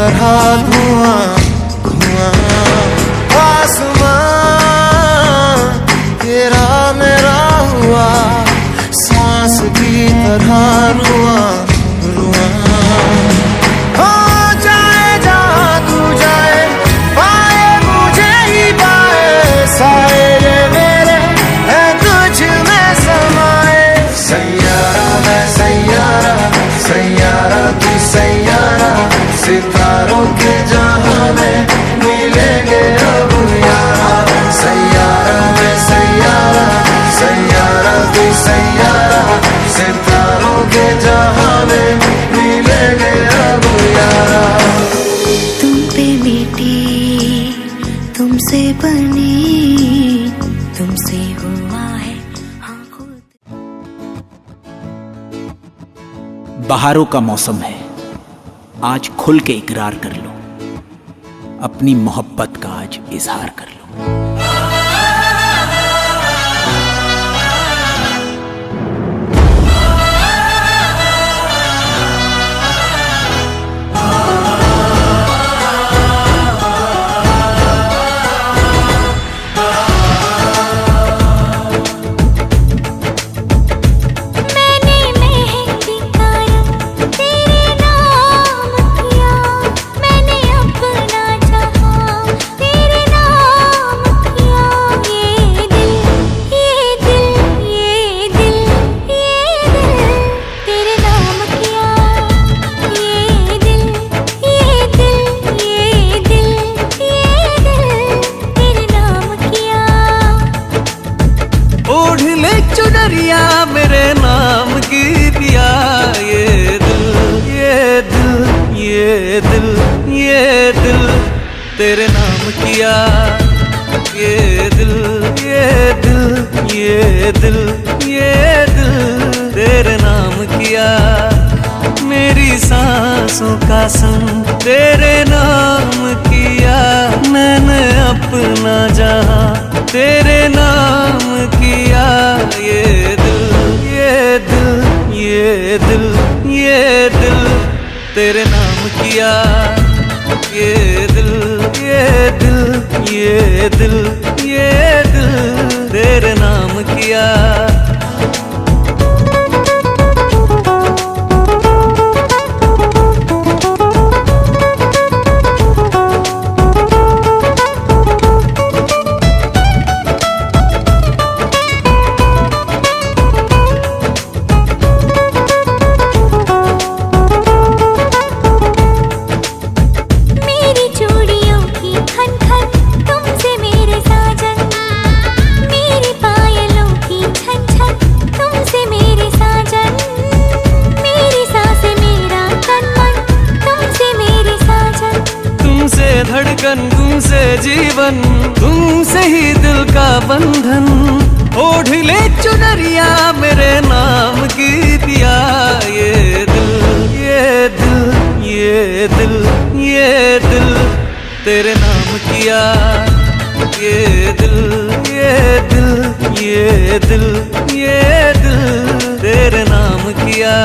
तरह धुआं धुआं। आसमां तेरा मेरा हुआ, सांस की तरह रुआं रुआं। हो जाए जहाँ तू जाए, पाए मुझे ही पाए, साए ये मेरे है तुझ में समाए। सैयारा मैं सैयारा, सैयारा तू सैयारा, सितारों के जहां में मिलेंगे अब यारा। सैयारा मैं सैयारा, सैयारा तू सैयारा, सितारों के जहां में मिलेंगे अब यारा। तुम पे मिटी, तुमसे बनी, तुमसे हुआ है हाँ खुद। बहारों का मौसम है, आज खुल के इकरार कर लो, अपनी मोहब्बत का आज इजहार कर लो। मेरे नाम की दिया ये दिल ये दिल ये दिल ये दिल तेरे नाम किया। ये दिल ये दिल ये दिल ये दिल तेरे नाम किया। मेरी सांसों का संग तेरे नाम किया। मैंने अपना जहां तेरे नाम किया। ये दिल ये दिल ये दिल ये दिल तेरे नाम किया। ये दिल ये दिल ये दिल ये दिल तेरे नाम किया। धड़कन तुमसे जीवन, तुमसे ही दिल का बंधन। ओढ़ ले चुनरिया मेरे नाम की पिया। ये दिल ये दिल ये दिल ये दिल तेरे नाम किया। ये दिल ये दिल ये दिल ये दिल तेरे नाम किया।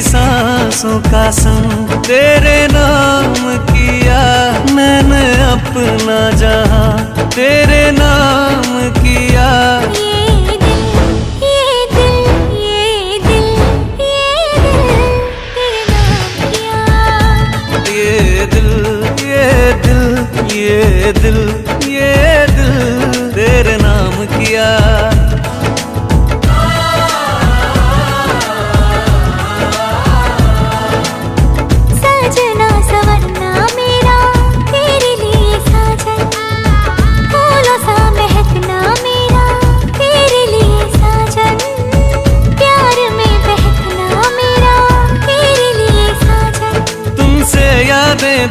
सांसों का संग तेरे नाम किया। मैंने अपना जहां तेरे नाम किया। ये दिल ये दिल ये दिल ये दिल तेरे नाम किया। ये दिल ये दिल ये दिल ये दिल तेरे नाम किया।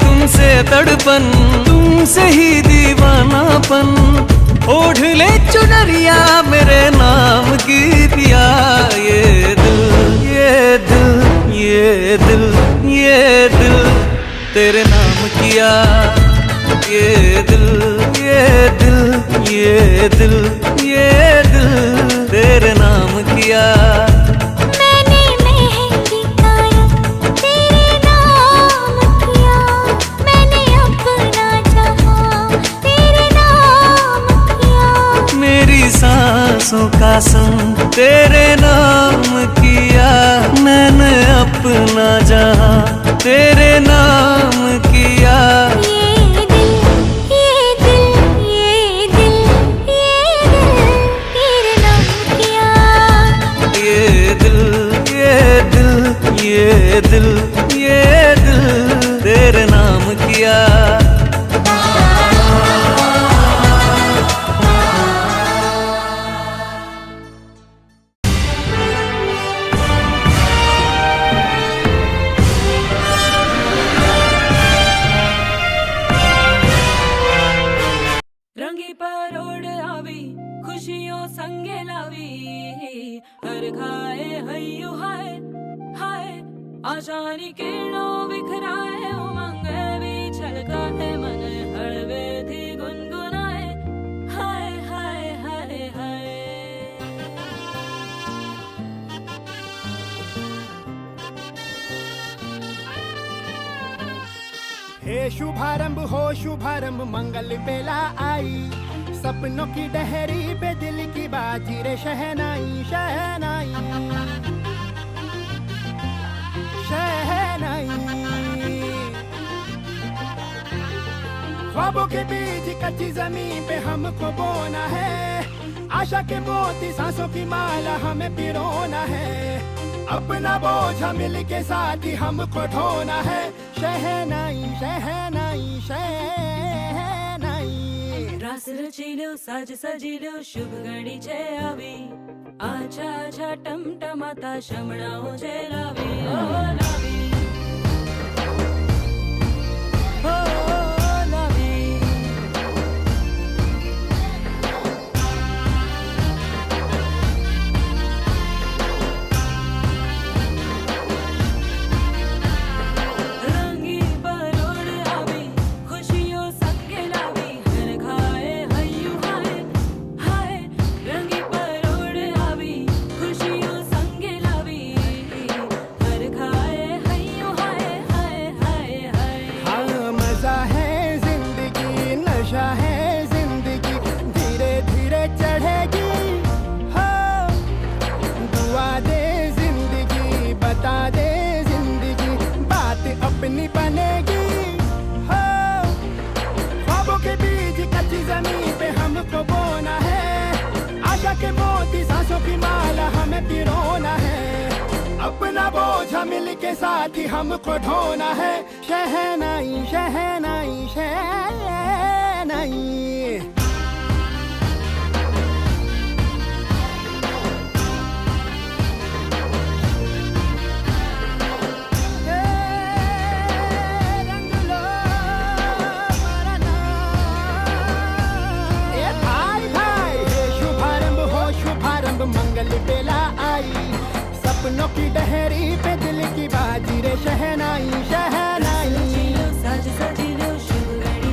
तुमसे तड़पन, तुमसे ही दीवानापन। ओढ़ ले चुनरिया मेरे नाम की पिया। ये दिल ये दिल ये दिल ये दिल तेरे नाम किया। ये दिल ये ये दिल तेरे नाम किया। मैंने मेहंदी का रंग तेरे नाम किया, मैंने अपना जहां तेरे नाम किया। मेरी सांसों का संग तेरे नाम किया, मैंने अपना जहां तेरे नाम किया। ये दिल तेरे नाम किया। ये दिल तेरे नाम किया। रंगी परोड़ आवी खुशियों संगे लावी, हर खाए हयू हाय हाय, आशानी किरणों बिखराए उमंग भी छलकाए, मन हड़वे थी गुनगुनाए हाय हाय हाय हाय। हे शुभारंभ हो शुभारंभ मंगल बेला आई, सपनों की डहरी पे दिल की बाजी रे शहनाई शहनाई शहनाई। ख्वाबों के बीज कच्ची जमीन पे हमको बोना है, आशा के मोती सांसों की माला हमें पिरोना है, अपना बोझ मिल के साथ ही हमको ढोना है। शहनाई शहनाई शहनाई। रास रचिलो साज सजिलो शुभ घड़ी छे आवी, आछा आछा टमटमाता शमणाओ जे लावी ओ लावी ओ लावी। रंगी परोड़ आवी खुशियों संगे लावी, हर खाए हयू हाय हाय। रंगी परोड़ आवी खुशियों संगे लावी, हर खाए हयू हाय हाय हाय हाय। हाँ मजा है जिंदगी नशा है जिंदगी, धीरे धीरे चढ़ेगी। हाँ दुआ दे जिंदगी बता दे जिंदगी, बात अपनी बनेगी। हाँ ख्वाबों के बीज कच्ची जमीन पे हमको बोना है, आशा के मोती सांसों की माला हमें पिरोना है, अपना बोझ मिल के साथ ही हमको ढोना है। शहनाई शहनाई शहनाई। रंग लो मेरा नाम। ए भाई भाई हे शुभारंभ हो शुभारंभ मंगल बेला आई, सपनों की डहरी पे दिल की बाजी रे शहनाई शहनाई। रचिलो साज सजिलो शुभ घड़ी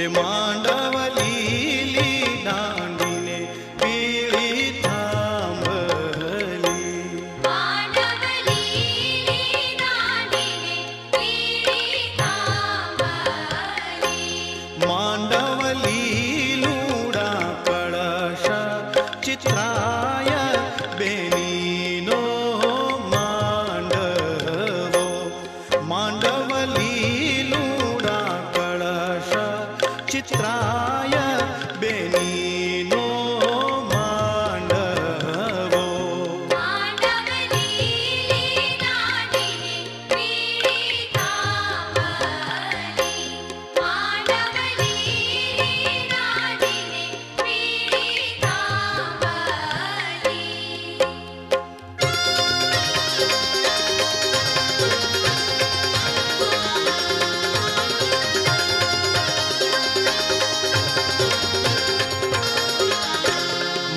એ માંડવલી દાંડીને પીળી થાંભલી. માંડવલી લુડા કળશ ચિત્રાય બેનીનો માંડવો. માંડવલી લુડા કળશ ચિત્રાય બેનીનો માંડવો.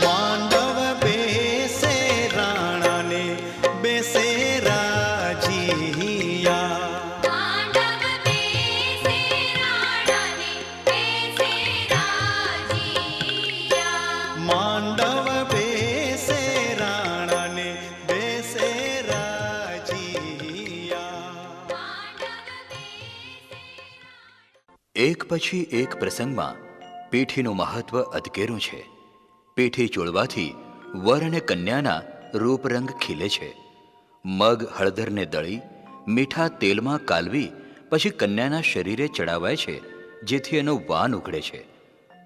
માંડવ બેસે રાણાને બેસે રાજીયા. માંડવ બેસે રાણાને બેસે રાજીયા. એક પછી એક પ્રસંગમાં પીઠીનું મહત્વ અધકેરું છે. પીઠી ચોળવાથી વર અને કન્યાના રૂપરંગ ખીલે છે. મગ હળદરને દળી મીઠા તેલમાં કાલવી પછી કન્યાના શરીરે ચડાવાય છે, જેથી એનો વાન ઉઘડે છે.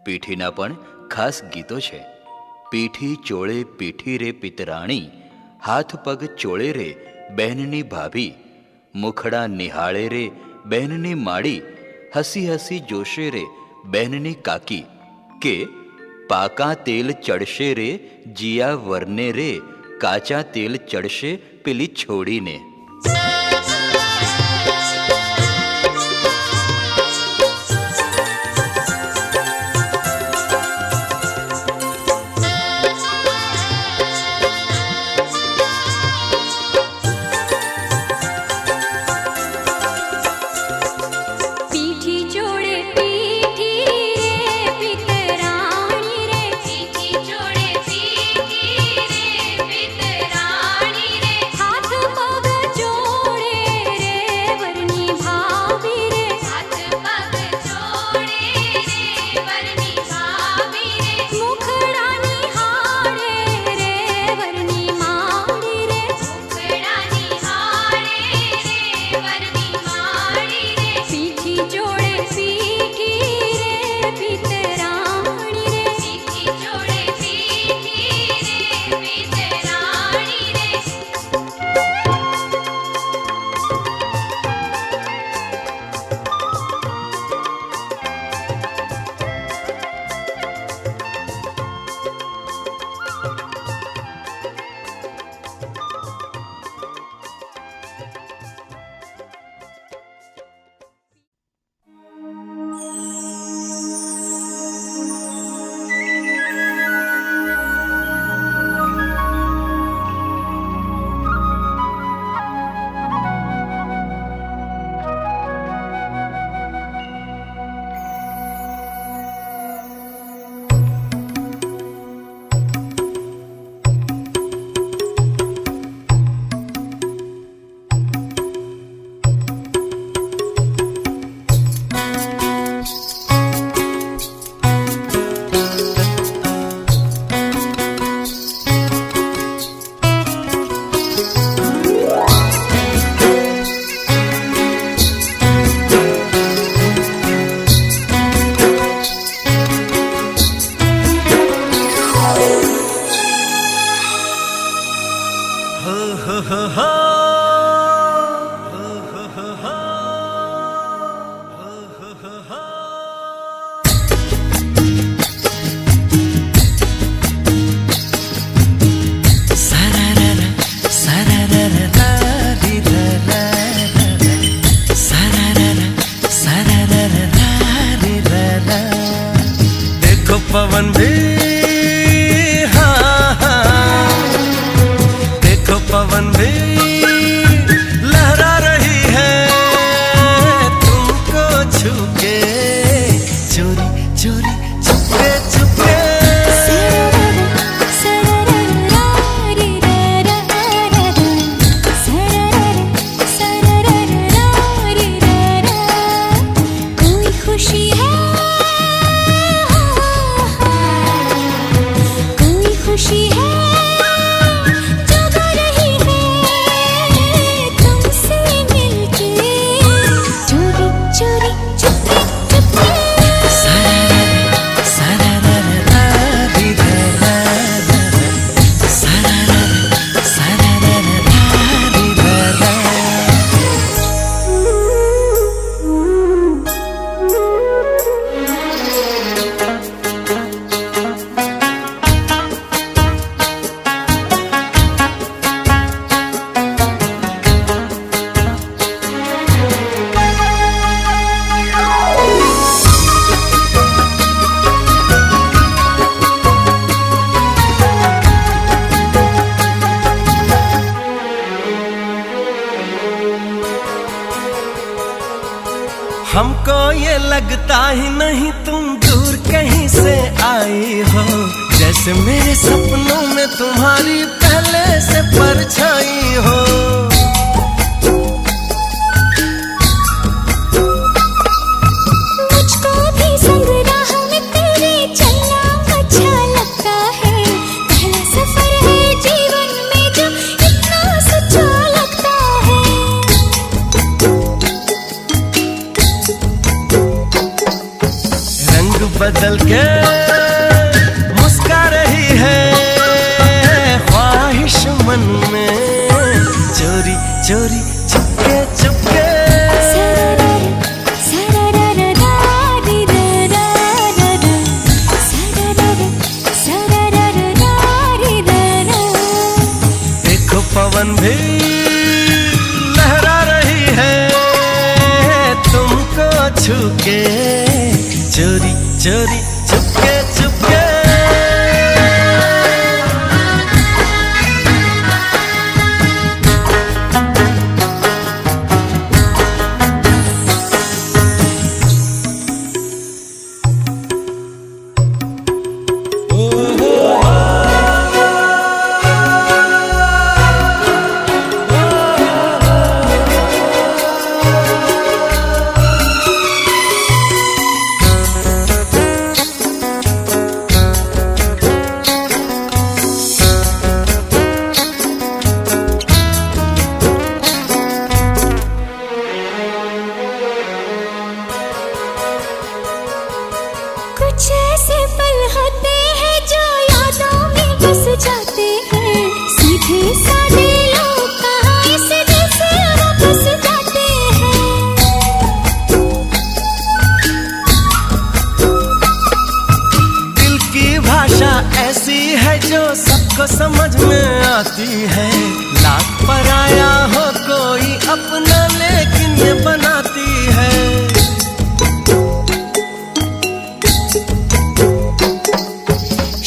પીઠીના પણ ખાસ ગીતો છે. પીઠી ચોળે પીઠી રે પિતરાણી, હાથ પગ ચોળે રે બહેનની ભાભી, મુખડા નિહાળે રે બહેનની માડી, હસી હસી જોશે રે બહેનની કાકી. કે પાકા તેલ ચડશે રે જીયા વરને રે, કાચા તેલ ચડશે પેલી છોડીને. પીઠી જોડે પીઠી રે પિતરાણી રે. હાથ પગ જોડે રે વરની ભાભી રે. મુખડા નિહાળે રે વરની માડી રે. પીઠી જોડે પીઠી રે પિતરાણી રે. पवन भी हाँ हाँ, देखो पवन भी लहरा रही है तुमको छू के जो हमको ये लगता ही नहीं तुम दूर कहीं से आई हो, जैसे मेरे सपनों में तुम्हारी पहले से परछाई हो। मुझको भी संग राह में तेरे चलना अच्छा लगता है, पहला सफर है जीवन में जो इतना सच्चा लगता है। रंग बदल के मुस्का रही है ख्वाहिश मन में, चोरी चोरी चुपके चुपके। देखो पवन भी लहरा रही है तुमको छू के, चोरी चोरी चुपके चुपके। कुछ ऐसे पल होते हैं जो यादों में बस जाते हैं, सीधे साधे लोग कहाँ इस दिल से वापस जाते हैं। दिल की भाषा ऐसी है जो सबको समझ में आती है, लाख पराया हो कोई अपना लेकिन ये बनाती है।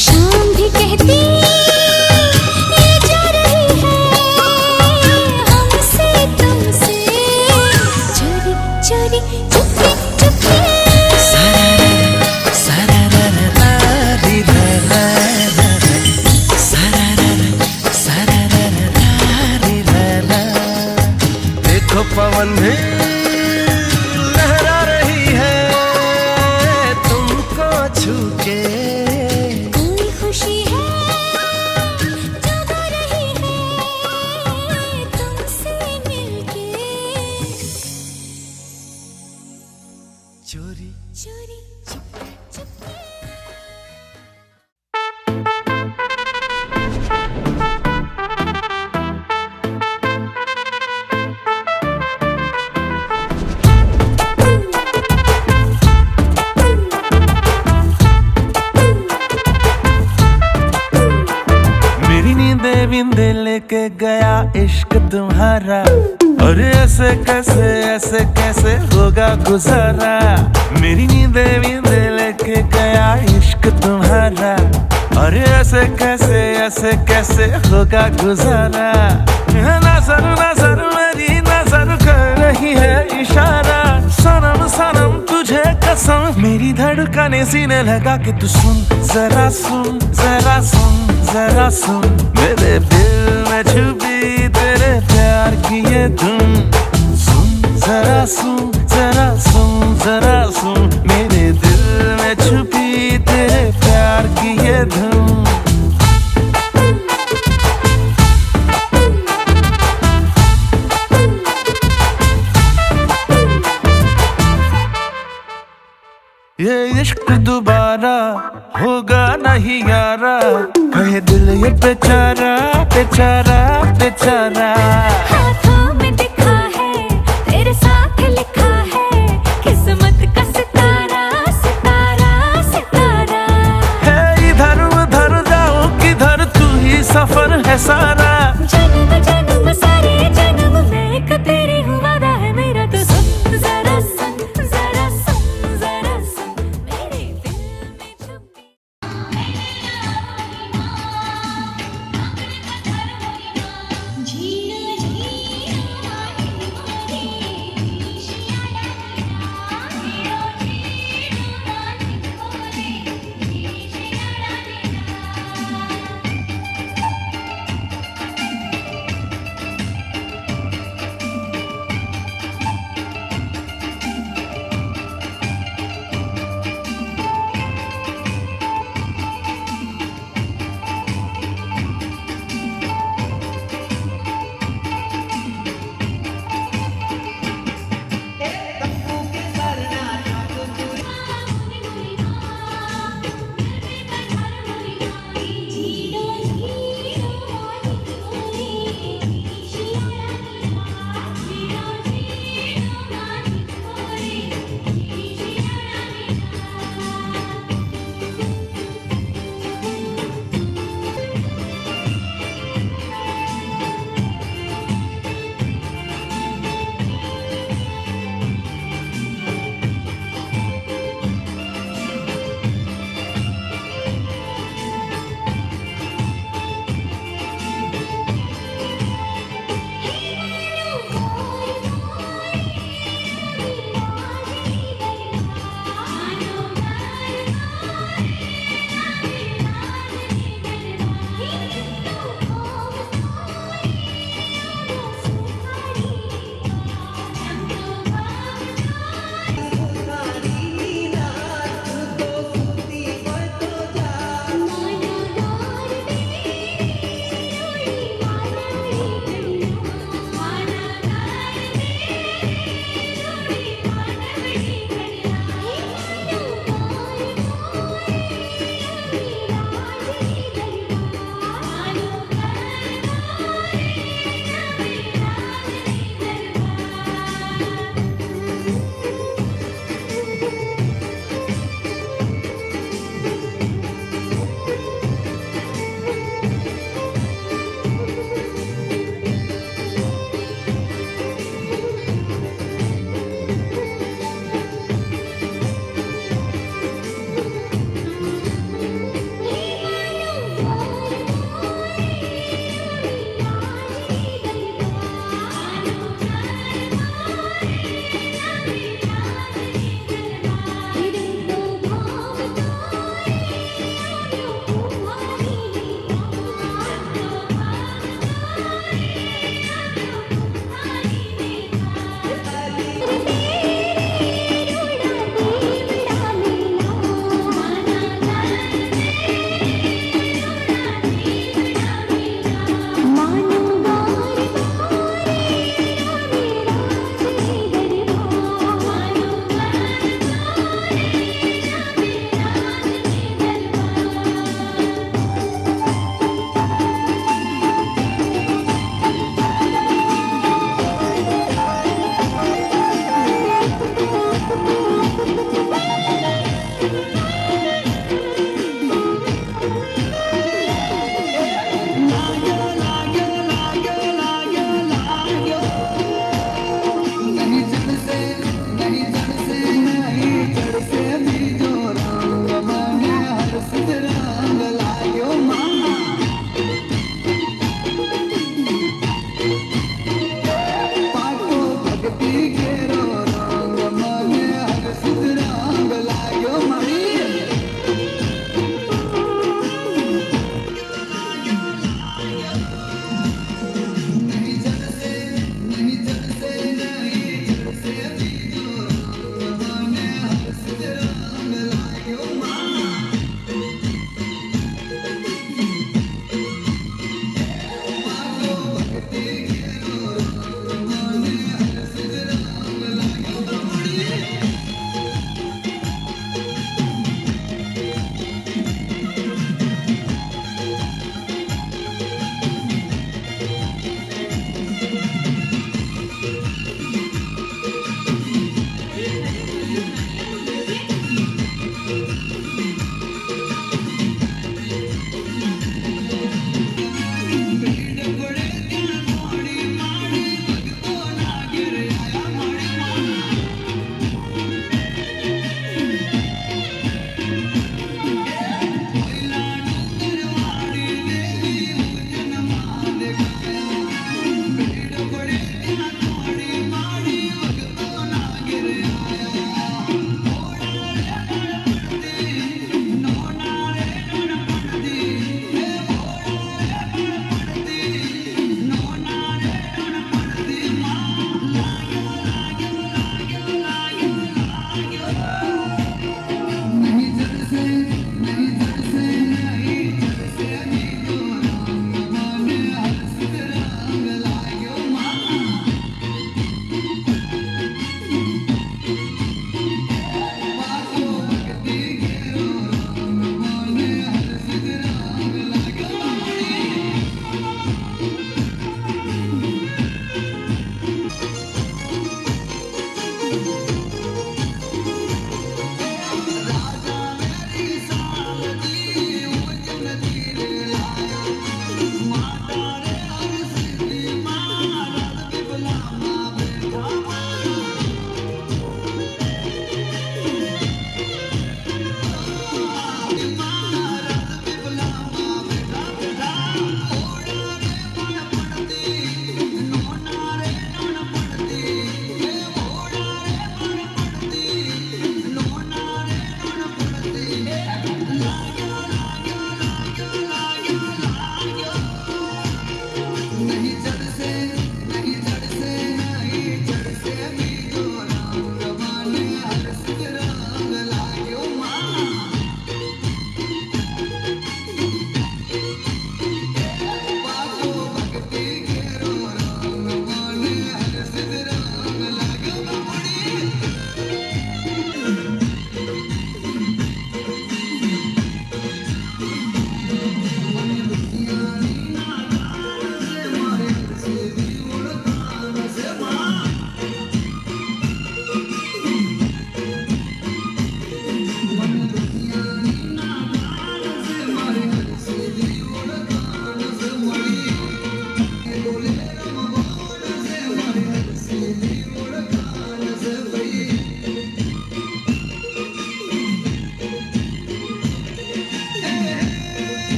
शाम भी कहती ये जा रही है हमसे तुमसे, चोरी चोरी चुपके चुपके। देखो पवन भी लहरा रही है तुमको छू के, कोई खुशी है जगा रही है तुमसे मिलके, चोरी चोरी चुपके चुपके। मेरी नींदे बिंदे लेके गया इश्क तुम्हारा, और ऐसे कैसे होगा गुजारा। मेरी नींदे बिंदे लेके गया इश्क तुम्हारा, और ऐसे कैसे होगा गुजारा। नजर मेरी नजर कर रही है इशारा, सनम सनम तुझे कसम मेरी धड़कने सीने लगा के तू सुन जरा सुन जरा सुन जरा सुन, मेरे दिल में छुपी तेरे प्यार की ये धुन। सुन जरा सुन जरा सुन जरा सुन, मेरे दिल में छुपी तेरे प्यार की ये धुन। ये इश्क दोबारा होगा नहीं यारा, कहे दिल ये बेचारा बेचारा बेचारा। हाथों में दिखा है तेरे साथ लिखा है, किस्मत का सितारा सितारा सितारा। है इधर उधर जाऊं किधर तू ही सफर है सारा। जन्म जन्म सारे जन्म मैं एक तेरी हूँ, वादा है मेरा तो सुन जरा सुन जरा सुन जरा सुन, मेरे दिल में छुपी। झील झील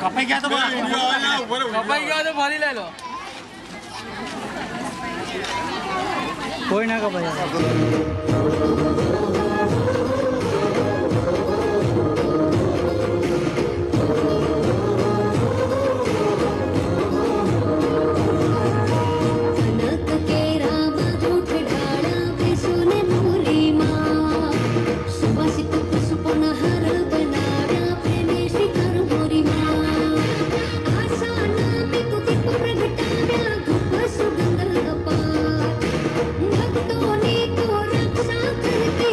કપાઈ ગયા તો ફરી લઈ લો. કોઈ ના કપાય. कनक केरा मधुर डाळा बेसुने मुलीमा सुवासिक पुष्पनहार बनाव्या प्रेमे श्रीकर मोरीमा आसाना बिकुती प्रगटाव्या धूप सुगंध अपार भक्तोने तो रक्षा करते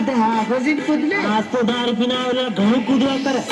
કૂદે હા પછી કૂદ ને આજ તો દારૂ પીને આવેલા ઘણું કૂદવા કરે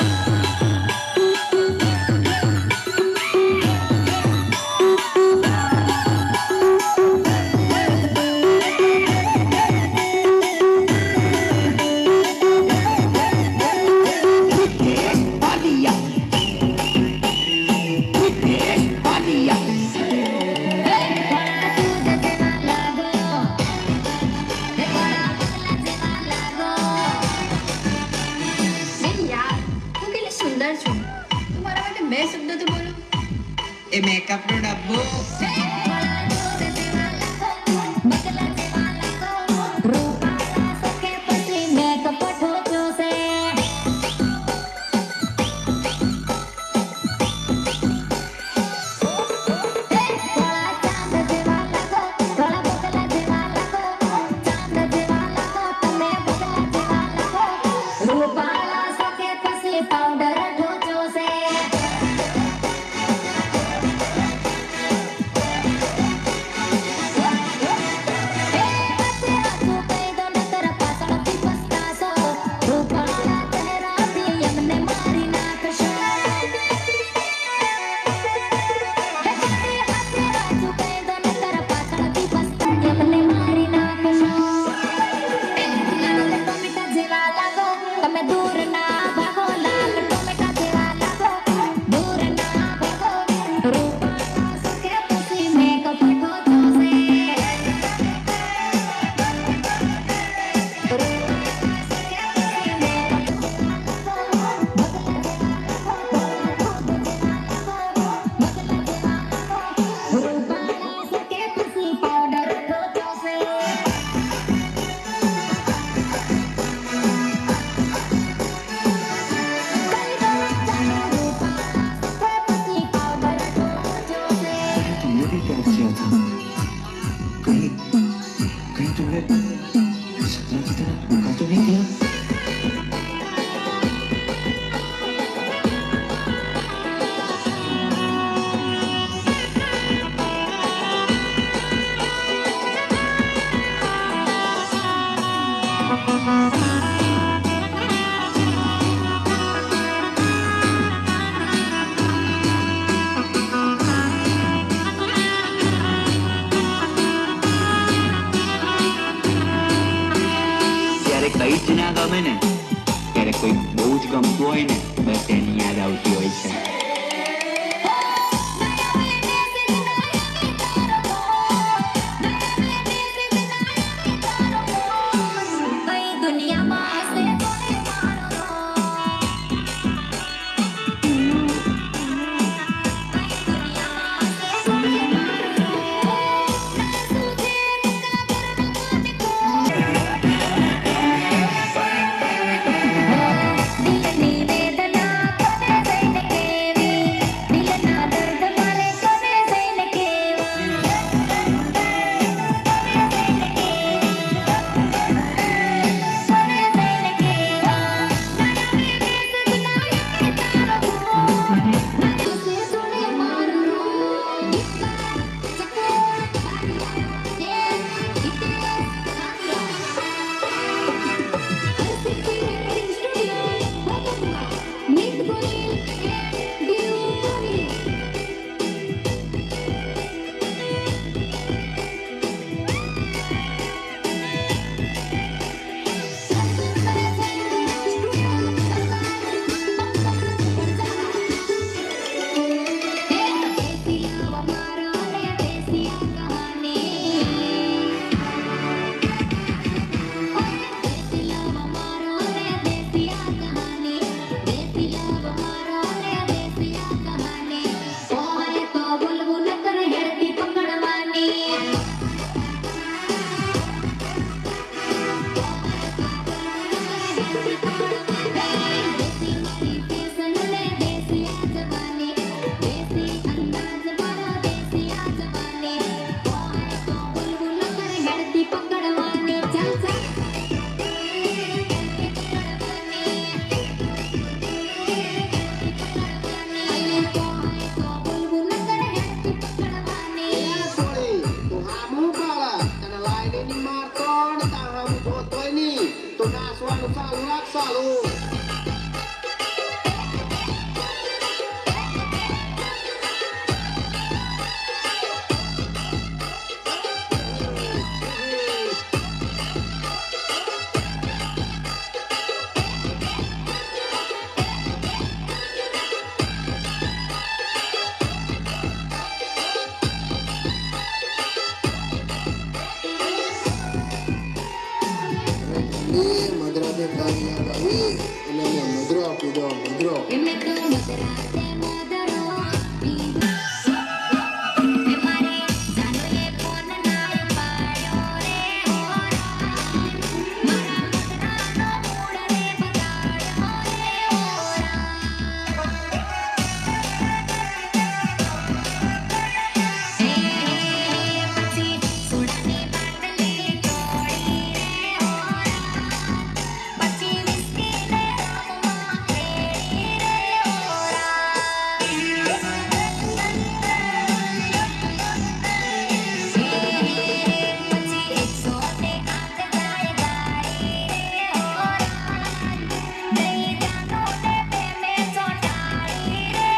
એ મેકઅપ નો ડબ્બો કઈ જ ના ગમે ને ત્યારે કોઈ બહુ જ ગમતું હોય ને બસ એની યાદ આવતી હોય છે Tuna મદરા દે તારી આવી એટલે મદરો આપી દો મદરો એમને તો મદરાતે મદરો પીધો એ મારે જાનોએ ફોન ના પાડ્યો રે ઓરા મારા મદરાનો મૂળ રે બગાડ્યો રે ઓરા પછી સોડાની બાટલી તોડી રે ઓરા પછી વિસ્કીને રામમાં ખેડી રે પછી 108 જાય ગાડી રે નહીં જાનો ને પ્રેમે ચોટાડી રે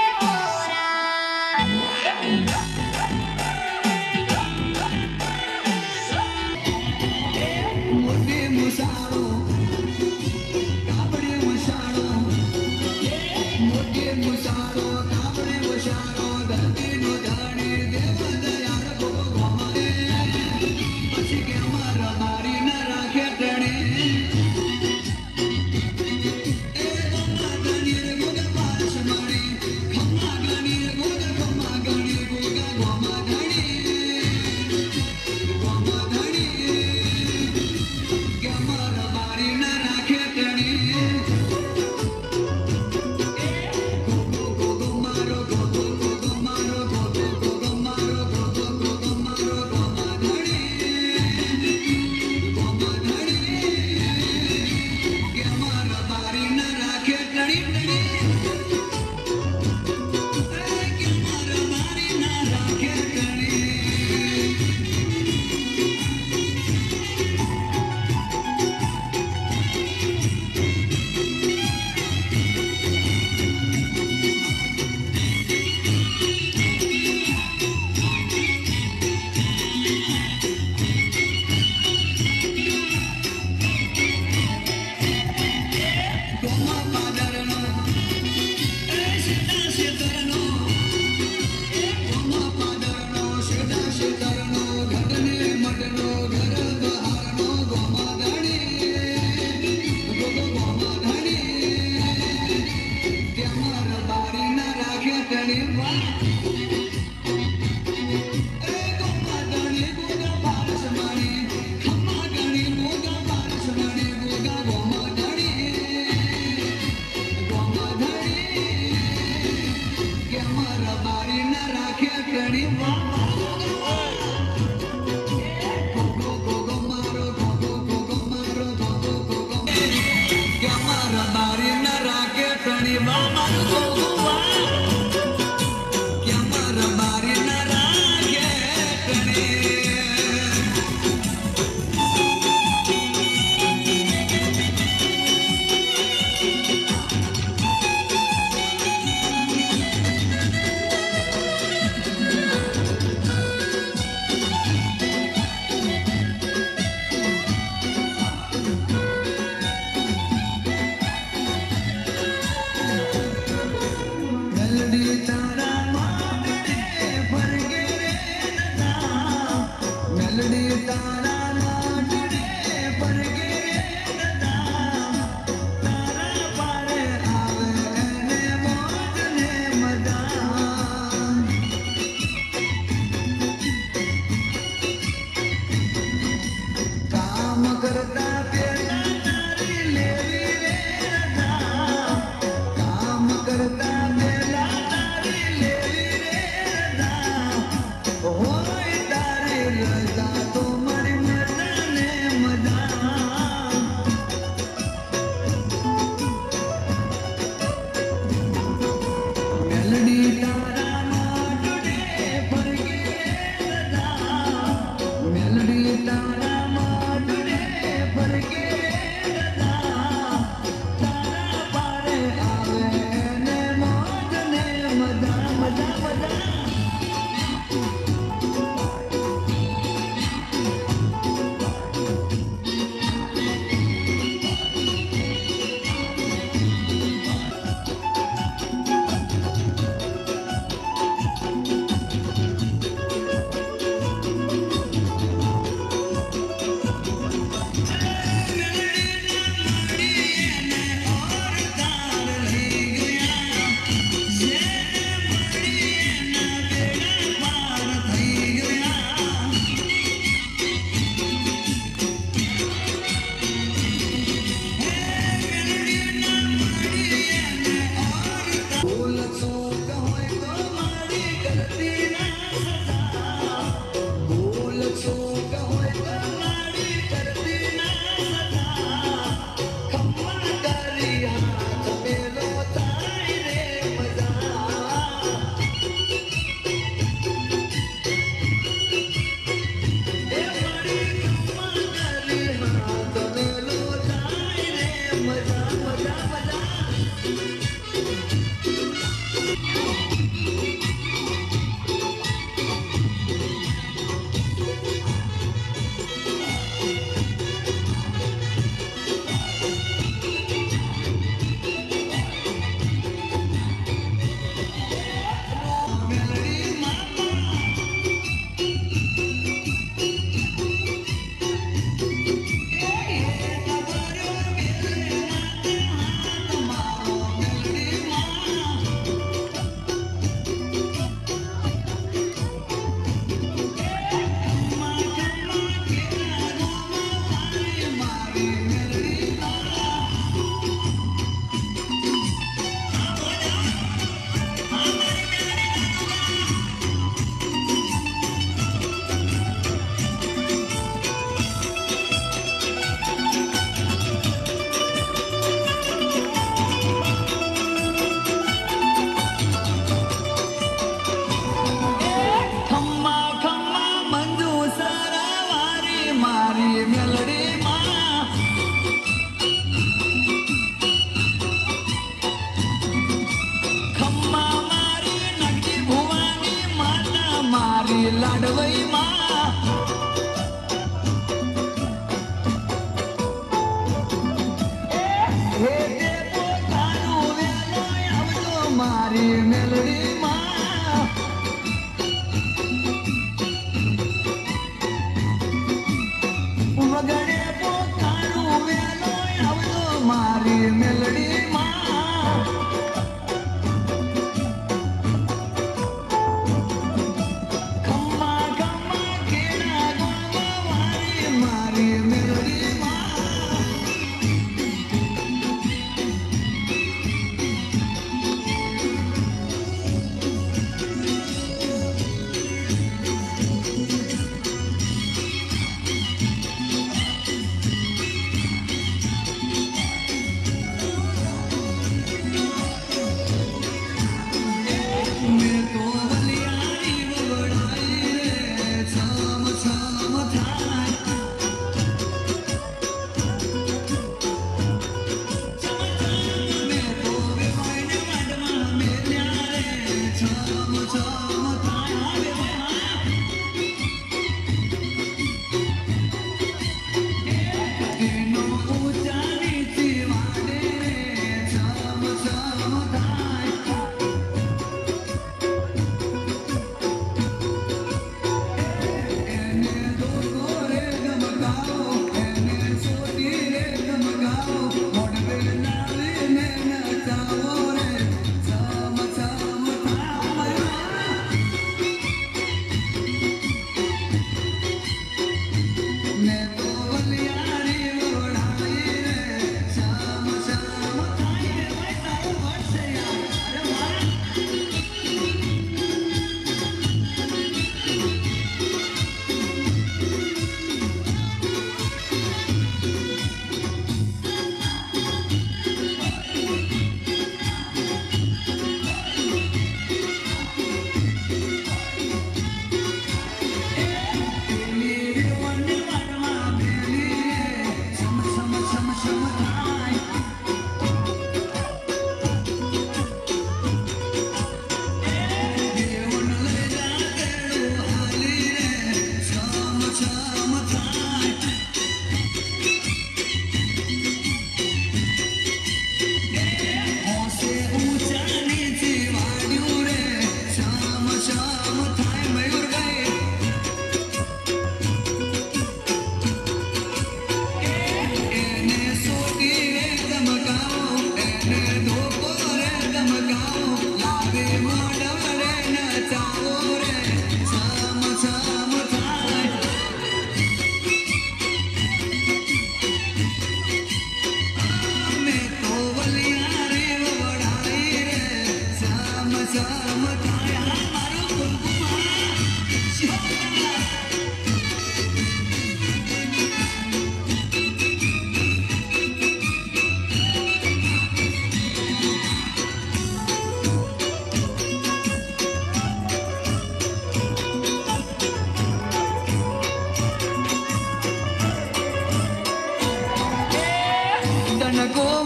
Go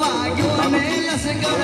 Thank you.